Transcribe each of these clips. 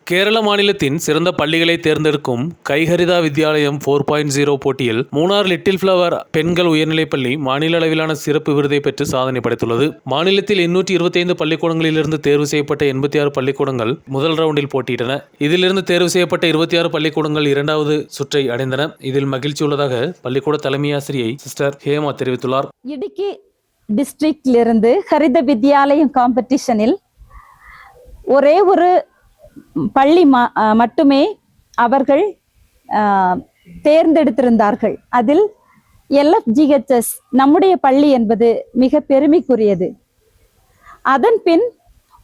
கேரள மாநிலத்தின் சிறந்த பள்ளிகளை தேர்ந்தெடுக்கும் கைஹரிதா வித்யாலயம் 4.0 போட்டியில் மூணார் லிட்டில் ஃப்ளவர் பெண்கள் உயர்நிலைப்பள்ளி மாநில அளவிலான சிறப்பு விருதை பெற்று சாதனை படைத்துள்ளது. மாநிலத்தில் 825 பள்ளிக்கூடங்களிலிருந்து தேர்வு செய்யப்பட்ட 86 பள்ளிக்கூடங்கள் முதல் ரவுண்டில் போட்டியிட்டன. இதிலிருந்து தேர்வு செய்யப்பட்ட 26 பள்ளிக்கூடங்கள் இரண்டாவது சுற்றை அடைந்தன. இதில் மகிழ்ச்சி உள்ளதாக பள்ளிக்கூட தலைமை ஆசிரியை சிஸ்டர் ஹேமா தெரிவித்துள்ளார். இடுக்கி டிஸ்ட்ரிக்டிலிருந்து ஹரித வித்யாலயம் காம்படிஷனில் ஒரே ஒரு பள்ளி மட்டுமே அவர்கள் தேர்ந்தெடுத்திருந்தார்கள். அதில் LFGHS நம்முடைய பள்ளி என்பது மிக பெருமைக்குரியது. அதன் பின்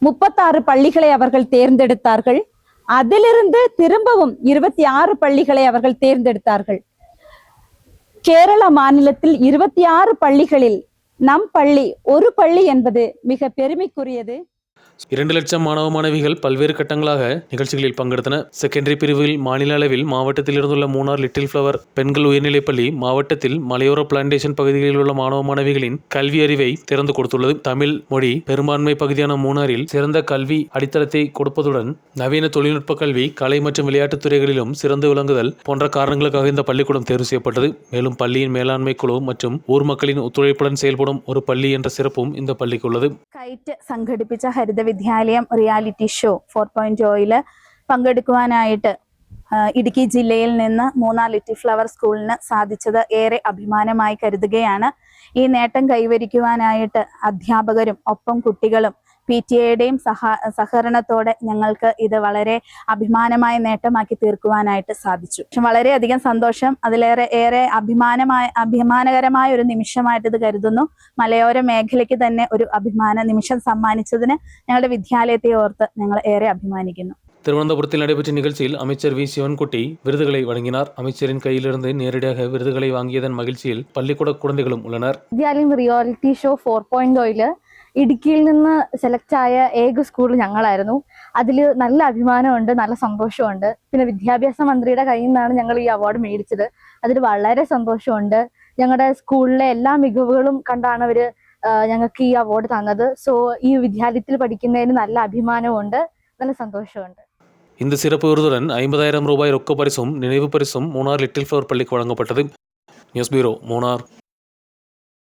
36 பள்ளிகளை அவர்கள் தேர்ந்தெடுத்தார்கள். அதிலிருந்து திரும்பவும் 26 பள்ளிகளை அவர்கள் தேர்ந்தெடுத்தார்கள். கேரள மாநிலத்தில் 26 பள்ளிகளில் நம் பள்ளி ஒரு பள்ளி என்பது மிக பெருமைக்குரியது. 2 லட்சம் மாணவ மாணவிகள் பல்வேறு கட்டங்களாக நிகழ்ச்சிகளில் பங்கெடுத்தன. செகண்டரி பிரிவில் மாநில அளவில் மாவட்டத்தில் இருந்துள்ள மூணார் லிட்டில் ஃப்ளவர் பெண்கள் உயர்நிலைப்பள்ளி மாவட்டத்தில் மலையோர பிளான்டேஷன் பகுதிகளில் உள்ள மாணவ மாணவிகளின் கல்வி அறிவை திறந்து கொடுத்துள்ளது. தமிழ் மொழி பெரும்பான்மை பகுதியான மூணாரில் சிறந்த கல்வி அடித்தளத்தை கொடுப்பதுடன் நவீன தொழில்நுட்ப கல்வி, கலை மற்றும் விளையாட்டுத் துறைகளிலும் சிறந்து விளங்குதல் போன்ற காரணங்களுக்காக இந்த பள்ளிக்கூடம் தேர்வு செய்யப்பட்டது. மேலும் பள்ளியின் மேலாண்மை குழு மற்றும் ஊர் மக்களின் ஒத்துழைப்புடன் செயல்படும் ஒரு பள்ளி என்ற சிறப்பும் இந்த பள்ளிக்கு உள்ளது. സംഘടിപ്പിച്ച ഹരിത വിദ്യാലയം റിയാലിറ്റി ഷോ 4.0 പങ്കെടുക്കുവാനായിട്ട് ഇടുക്കി ജില്ലയിൽ നിന്ന് മൂന്നാർ ലിറ്റിൽ ഫ്ലവർ സ്കൂളിന് സാധിച്ചത് ഏറെ അഭിമാനമായി കരുതുകയാണ്. ഈ നേട്ടം കൈവരിക്കുവാനായിട്ട് അധ്യാപകരും ഒപ്പം കുട്ടികളും PTA-യുടെയും സഹകരണത്തോടെ ഞങ്ങൾക്ക് ഇത് വളരെ അഭിമാനമായ നേട്ടമാക്കി തീർക്കുവാനായിട്ട് സാധിച്ചു. വളരെയധികം സന്തോഷം, ഏറെ അഭിമാനകരമായ ഒരു നിമിഷമായിട്ട് ഇത് കരുതുന്നു. മലയോര മേഖലയ്ക്ക് തന്നെ ഒരു അഭിമാന നിമിഷം സമ്മാനിച്ചതിന് ഞങ്ങളുടെ വിദ്യാലയത്തെ ഓർത്ത് ഞങ്ങൾ ഏറെ അഭിമാനിക്കുന്നു. திருவனந்தபுரத்தில் நடைபெற்ற நிகழ்ச்சியில் அமைச்சர் வி சிவன்குட்டி விருதுகளை வழங்கினார். அமைச்சரின் கையிலிருந்து நேரடியாக விருதுகளை வாங்கியதன் மகிழ்ச்சியில் பள்ளிக்கூட குழந்தைகளும் உள்ளனர். വിദ്യാലയം റിയാലിറ്റി ഷോ 4.0 ഇടുക്കിയിൽ നിന്ന് സെലക്ട് ആയ ഏക സ്കൂൾ ഞങ്ങളായിരുന്നു. അതിൽ നല്ല അഭിമാനമുണ്ട്, നല്ല സന്തോഷമുണ്ട്. പിന്നെ വിദ്യാഭ്യാസ മന്ത്രിയുടെ കയ്യിൽ നിന്നാണ് ഞങ്ങൾ ഈ അവാർഡ് മേടിച്ചത്. അതിൽ വളരെ സന്തോഷമുണ്ട്. ഞങ്ങളുടെ സ്കൂളിലെ എല്ലാ മികവുകളും കണ്ടാണ് അവർ ഞങ്ങൾക്ക് ഈ അവാർഡ് തന്നത്. സോ ഈ വിദ്യാലയത്തിൽ പഠിക്കുന്നതിന് നല്ല അഭിമാനമുണ്ട്, നല്ല സന്തോഷമുണ്ട്. இந்த சிறப்பு விருதுடன் 50,000 ரூபாய் ரொக்க பரிசும் நினைவு பரிசும் மூணார் லிட்டில் ஃப்ளவர் பள்ளிக்கு வழங்கப்பட்டது. News bureau, Munnar.